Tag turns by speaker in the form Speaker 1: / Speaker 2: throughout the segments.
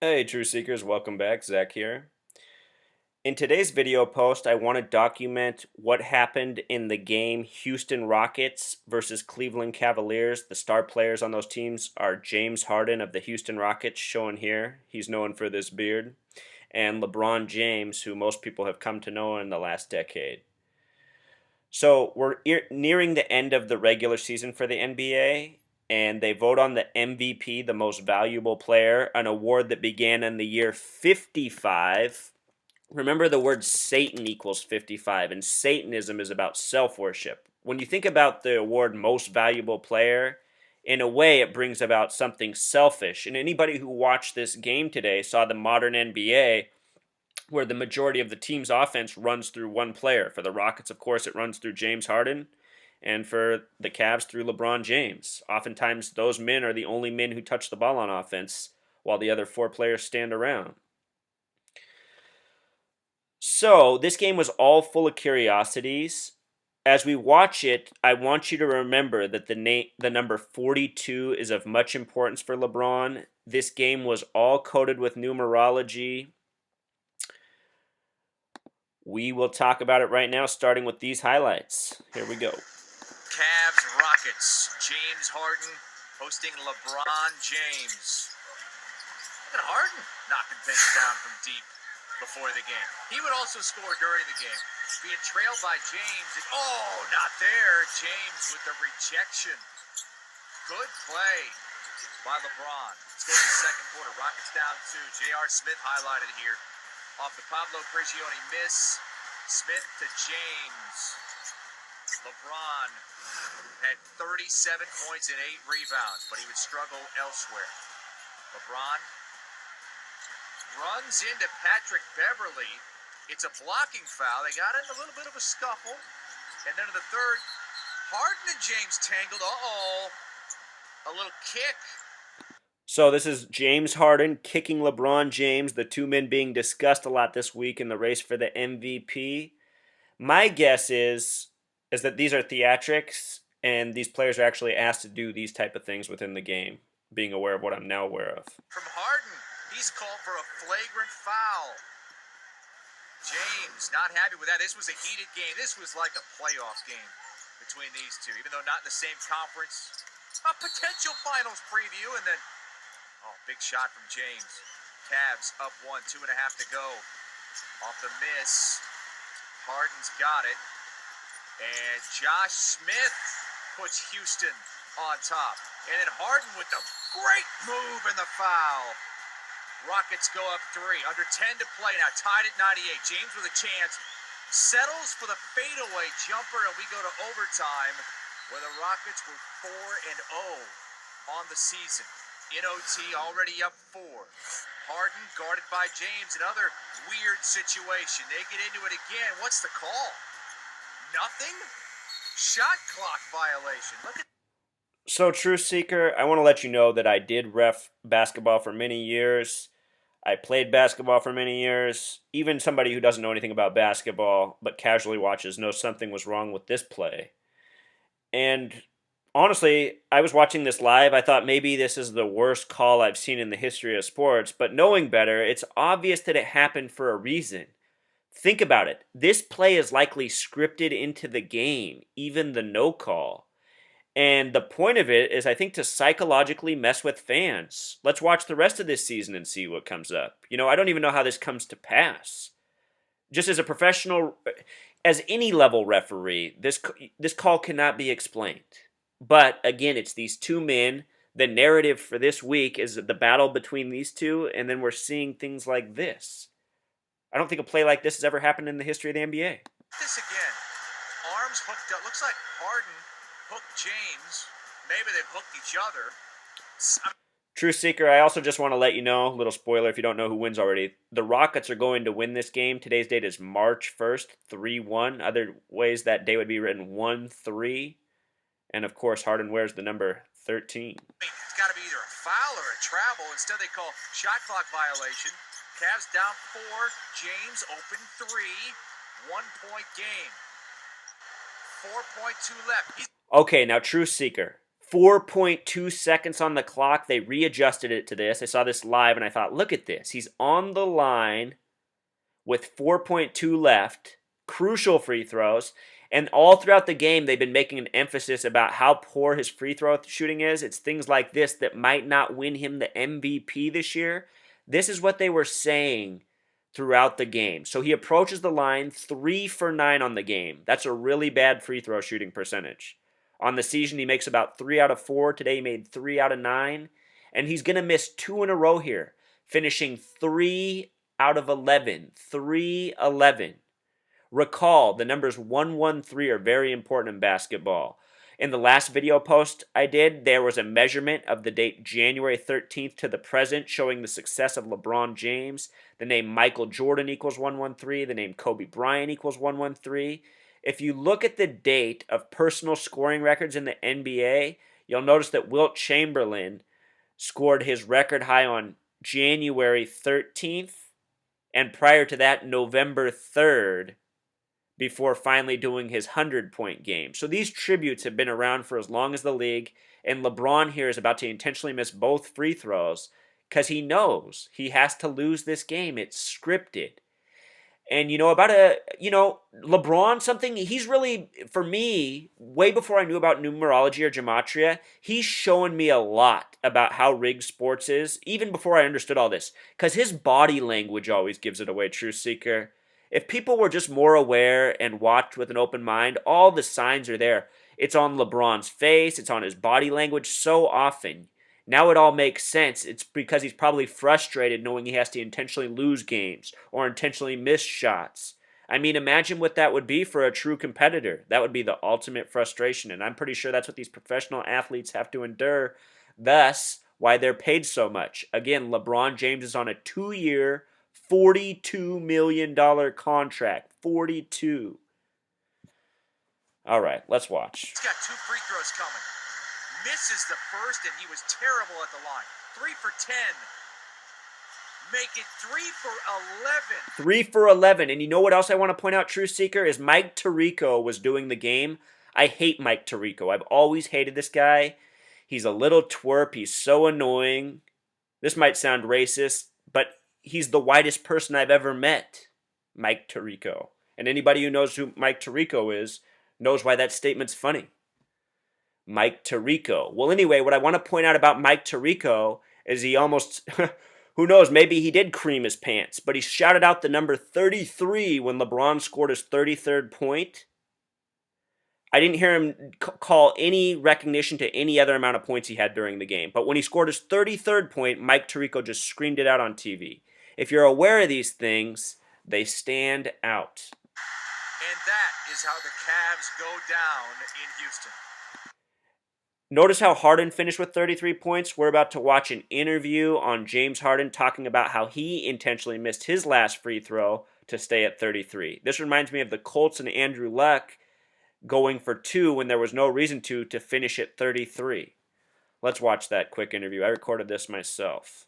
Speaker 1: Hey, True Seekers, welcome back. Zach here. In today's video post, I want to document what happened in the game Houston Rockets versus Cleveland Cavaliers. The star players on those teams are James Harden of the Houston Rockets, shown here. He's known for this beard. And LeBron James, who most people have come to know in the last decade. So we're nearing the end of the regular season for the NBA, and they vote on the MVP, the most valuable player, an award that began in the year 55. Remember, the word Satan equals 55, and Satanism is about self-worship. When you think about the award most valuable player, in a way it brings about something selfish. And anybody who watched this game today saw the modern NBA, where the majority of the team's offense runs through one player. For the Rockets, of course, it runs through James Harden, and for the Cavs, through LeBron James. Oftentimes, those men are the only men who touch the ball on offense, while the other four players stand around. So, this game was all full of curiosities. As we watch it, I want you to remember that the number 42 is of much importance for LeBron. This game was all coded with numerology. We will talk about it right now, starting with these highlights. Here we go.
Speaker 2: Cavs Rockets. James Harden hosting LeBron James. Look at Harden knocking things down from deep before the game. He would also score during the game. Being trailed by James. And, not there. James with the rejection. Good play by LeBron. Let's go to the second quarter. Rockets down 2. J.R. Smith highlighted here. Off the Pablo Prigioni miss. Smith to James. LeBron had 37 points and 8 rebounds, but he would struggle elsewhere. LeBron runs into Patrick Beverly. It's a blocking foul. They got in a little bit of a scuffle. And then in the third, Harden and James tangled. A little kick.
Speaker 1: So this is James Harden kicking LeBron James, the two men being discussed a lot this week in the race for the MVP. My guess is that these are theatrics, and these players are actually asked to do these type of things within the game, being aware of what I'm now aware of.
Speaker 2: From Harden, he's called for a flagrant foul. James not happy with that. This was a heated game. This was like a playoff game between these two, even though not in the same conference. A potential finals preview, and then big shot from James. Cavs up 1, 2.5 to go. Off the miss. Harden's got it. And Josh Smith puts Houston on top. And then Harden with the great move and the foul. Rockets go up 3. Under 10 to play now. Tied at 98. James with a chance. Settles for the fadeaway jumper, and we go to overtime, where the Rockets were 4-0 on the season. In OT, already up 4. Harden guarded by James. Another weird situation. They get into it again. What's the call? Nothing? Shot clock violation. Look at.
Speaker 1: So, True Seeker, I want to let you know that I did ref basketball for many years. I played basketball for many years. Even somebody who doesn't know anything about basketball but casually watches knows something was wrong with this play. And honestly, I was watching this live. I thought maybe this is the worst call I've seen in the history of sports. But knowing better, it's obvious that it happened for a reason. Think about it. This play is likely scripted into the game, even the no call. And the point of it is, I think, to psychologically mess with fans. Let's watch the rest of this season and see what comes up. I don't even know how this comes to pass. Just as a professional, as any level referee, this call cannot be explained. But again, it's these two men. The narrative for this week is the battle between these two, and then we're seeing things like this. I don't think a play like this has ever happened in the history of the NBA.
Speaker 2: This again. Arms hooked up. Looks like Harden hooked James. Maybe they've hooked each other.
Speaker 1: True Seeker, I also just want to let you know, little spoiler if you don't know who wins already, the Rockets are going to win this game. Today's date is March 1st, 3-1. Other ways that day would be written 1-3. And of course, Harden wears the number 13.
Speaker 2: It's got to be either a foul or a travel. Instead, they call shot clock violation. Cavs down 4. James open 3. 1-point game. 4.2 left.
Speaker 1: Okay, now True Seeker. 4.2 seconds on the clock. They readjusted it to this. I saw this live and I thought, look at this. He's on the line with 4.2 left. Crucial free throws. And all throughout the game, they've been making an emphasis about how poor his free throw shooting is. It's things like this that might not win him the MVP this year. This is what they were saying throughout the game. So he approaches the line 3 for 9 on the game. That's a really bad free throw shooting percentage. On the season, he makes about 3 out of 4. Today, he made 3 out of 9. And he's going to miss 2 in a row here, finishing 3 out of 11. 3-11. Recall, the numbers 1, 1, 3 are very important in basketball. In the last video post I did, there was a measurement of the date January 13th to the present showing the success of LeBron James. The name Michael Jordan equals 113. The name Kobe Bryant equals 113. If you look at the date of personal scoring records in the NBA, you'll notice that Wilt Chamberlain scored his record high on January 13th, and prior to that, November 3rd, before finally doing his 100-point game. So these tributes have been around for as long as the league, and LeBron here is about to intentionally miss both free throws because he knows he has to lose this game. It's scripted. And LeBron, something he's really, for me, way before I knew about numerology or gematria, he's showing me a lot about how rigged sports is, even before I understood all this. Because his body language always gives it away, Truth Seeker. If people were just more aware and watched with an open mind, all the signs are there. It's on LeBron's face, it's on his body language so often. Now it all makes sense. It's because he's probably frustrated knowing he has to intentionally lose games or intentionally miss shots. I mean, imagine what that would be for a true competitor. That would be the ultimate frustration, and I'm pretty sure that's what these professional athletes have to endure. Thus, why they're paid so much. Again, LeBron James is on a 2-year, $42 million contract. 42. All right, let's watch.
Speaker 2: He's got 2 free throws coming. Misses the first, and he was terrible at the line. 3 for 10. Make it 3 for 11.
Speaker 1: 3 for 11. And you know what else I want to point out, True Seeker, is Mike Tirico was doing the game. I hate Mike Tirico. I've always hated this guy. He's a little twerp. He's so annoying. This might sound racist, but he's the whitest person I've ever met, Mike Tirico. And anybody who knows who Mike Tirico is knows why that statement's funny. Mike Tirico. Well, anyway, what I want to point out about Mike Tirico is he almost, who knows, maybe he did cream his pants, but he shouted out the number 33 when LeBron scored his 33rd point. I didn't hear him call any recognition to any other amount of points he had during the game, but when he scored his 33rd point, Mike Tirico just screamed it out on TV. If you're aware of these things, they stand out.
Speaker 2: And that is how the Cavs go down in Houston.
Speaker 1: Notice how Harden finished with 33 points. We're about to watch an interview on James Harden talking about how he intentionally missed his last free throw to stay at 33. This reminds me of the Colts and Andrew Luck going for 2 when there was no reason to finish at 33. Let's watch that quick interview. I recorded this myself.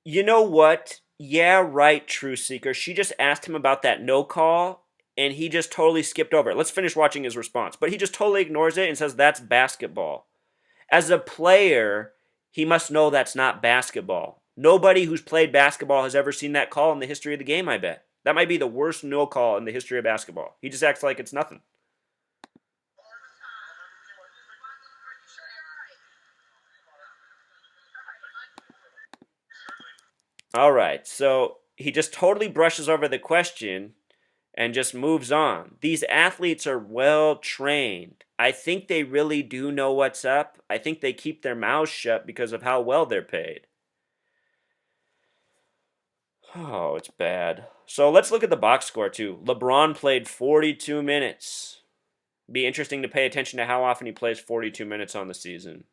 Speaker 1: You know what? Yeah, right, True Seeker. She just asked him about that no call, and he just totally skipped over it. Let's finish watching his response. But he just totally ignores it and says that's basketball. As a player, he must know that's not basketball. Nobody who's played basketball has ever seen that call in the history of the game, I bet. That might be the worst no call in the history of basketball. He just acts like it's nothing. All right, so he just totally brushes over the question and just moves on. These athletes are well trained. I think they really do know what's up. I think they keep their mouths shut because of how well they're paid. Oh, it's bad. So let's look at the box score too. LeBron played 42 minutes. Be interesting to pay attention to how often he plays 42 minutes on the season.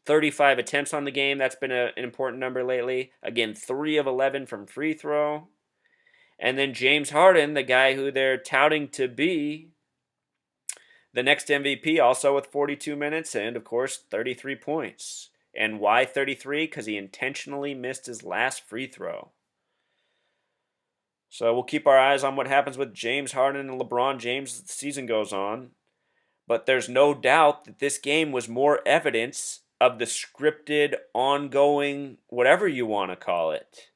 Speaker 1: 35 attempts on the game. That's been an important number lately. Again, 3 of 11 from free throw. And then James Harden, the guy who they're touting to be the next MVP, also with 42 minutes and, of course, 33 points. And why 33? Because he intentionally missed his last free throw. So we'll keep our eyes on what happens with James Harden and LeBron James as the season goes on. But there's no doubt that this game was more evidence of the scripted, ongoing, whatever you want to call it.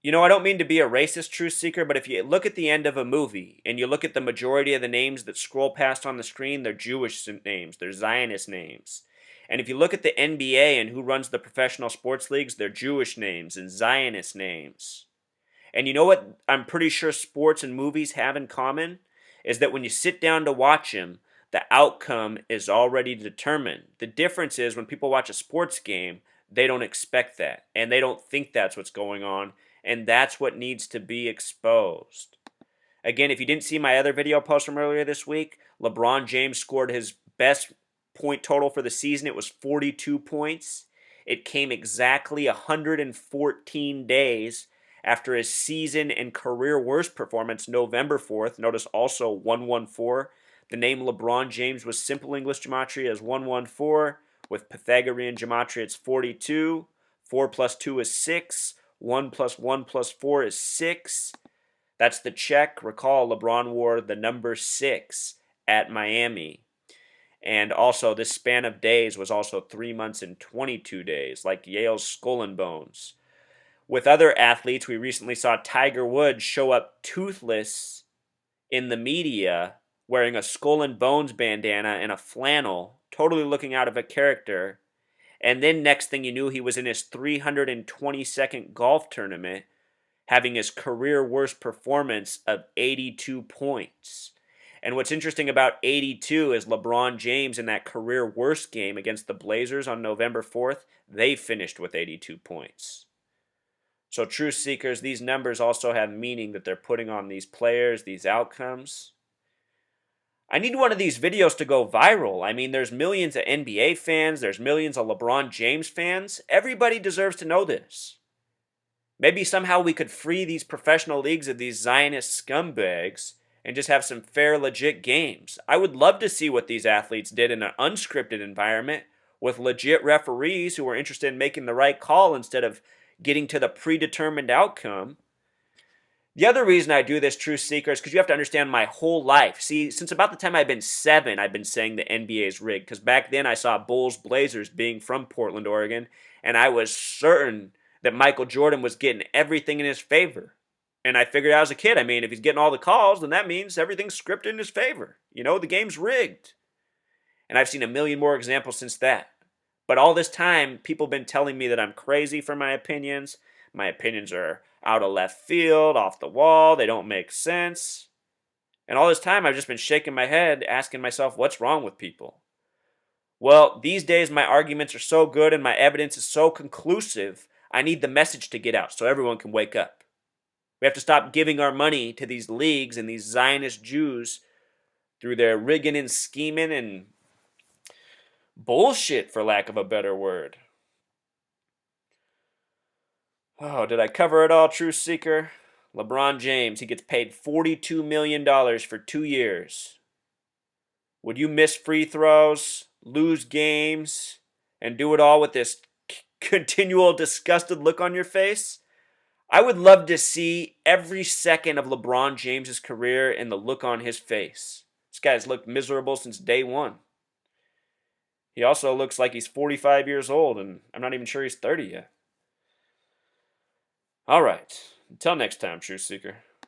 Speaker 1: You know, I don't mean to be a racist truth seeker, but if you look at the end of a movie and you look at the majority of the names that scroll past on the screen, they're Jewish names, they're Zionist names. And if you look at the NBA and who runs the professional sports leagues, they're Jewish names and Zionist names. And you know what I'm pretty sure sports and movies have in common? Is that when you sit down to watch them, the outcome is already determined. The difference is when people watch a sports game, they don't expect that. And they don't think that's what's going on. And that's what needs to be exposed. Again, if you didn't see my other video post from earlier this week, LeBron James scored his best point total for the season. It was 42 points. It came exactly 114 days after his season and career worst performance, November 4th. Notice also 114. The name LeBron James was simple English gematria as 114. With Pythagorean gematria, it's 42. 4 plus 2 is 6. 1 plus 1 plus 4 is 6. That's the check. Recall, LeBron wore the number 6 at Miami. And also, this span of days was also 3 months and 22 days, like Yale's Skull and Bones. With other athletes, we recently saw Tiger Woods show up toothless in the media, wearing a Skull and Bones bandana and a flannel, totally looking out of a character. And then next thing you knew, he was in his 322nd golf tournament, having his career worst performance of 82 points. And what's interesting about 82 is LeBron James in that career worst game against the Blazers on November 4th, they finished with 82 points. So truth seekers, these numbers also have meaning that they're putting on these players, these outcomes. I need one of these videos to go viral. I mean, there's millions of NBA fans, there's millions of LeBron James fans. Everybody deserves to know this. Maybe somehow we could free these professional leagues of these Zionist scumbags and just have some fair, legit games. I would love to see what these athletes did in an unscripted environment with legit referees who were interested in making the right call instead of getting to the predetermined outcome. The other reason I do this, truth seeker, is because you have to understand my whole life. See, since about the time I've been 7, I've been saying the NBA is rigged. Because back then I saw Bulls Blazers being from Portland, Oregon, and I was certain that Michael Jordan was getting everything in his favor. And I figured out as a kid, I mean, if he's getting all the calls, then that means everything's scripted in his favor. You know, the game's rigged. And I've seen a million more examples since that. But all this time, people have been telling me that I'm crazy for my opinions. My opinions are out of left field, off the wall, they don't make sense. And all this time, I've just been shaking my head, asking myself, what's wrong with people? Well, these days, my arguments are so good and my evidence is so conclusive, I need the message to get out so everyone can wake up. We have to stop giving our money to these leagues and these Zionist Jews through their rigging and scheming and bullshit, for lack of a better word. Oh, did I cover it all, truth seeker? LeBron James, he gets paid $42 million for 2 years. Would you miss free throws, lose games, and do it all with this continual disgusted look on your face? I would love to see every second of LeBron James's career and the look on his face. This guy's looked miserable since day one. He also looks like he's 45 years old, and I'm not even sure he's 30 yet. All right. Until next time, truth seeker.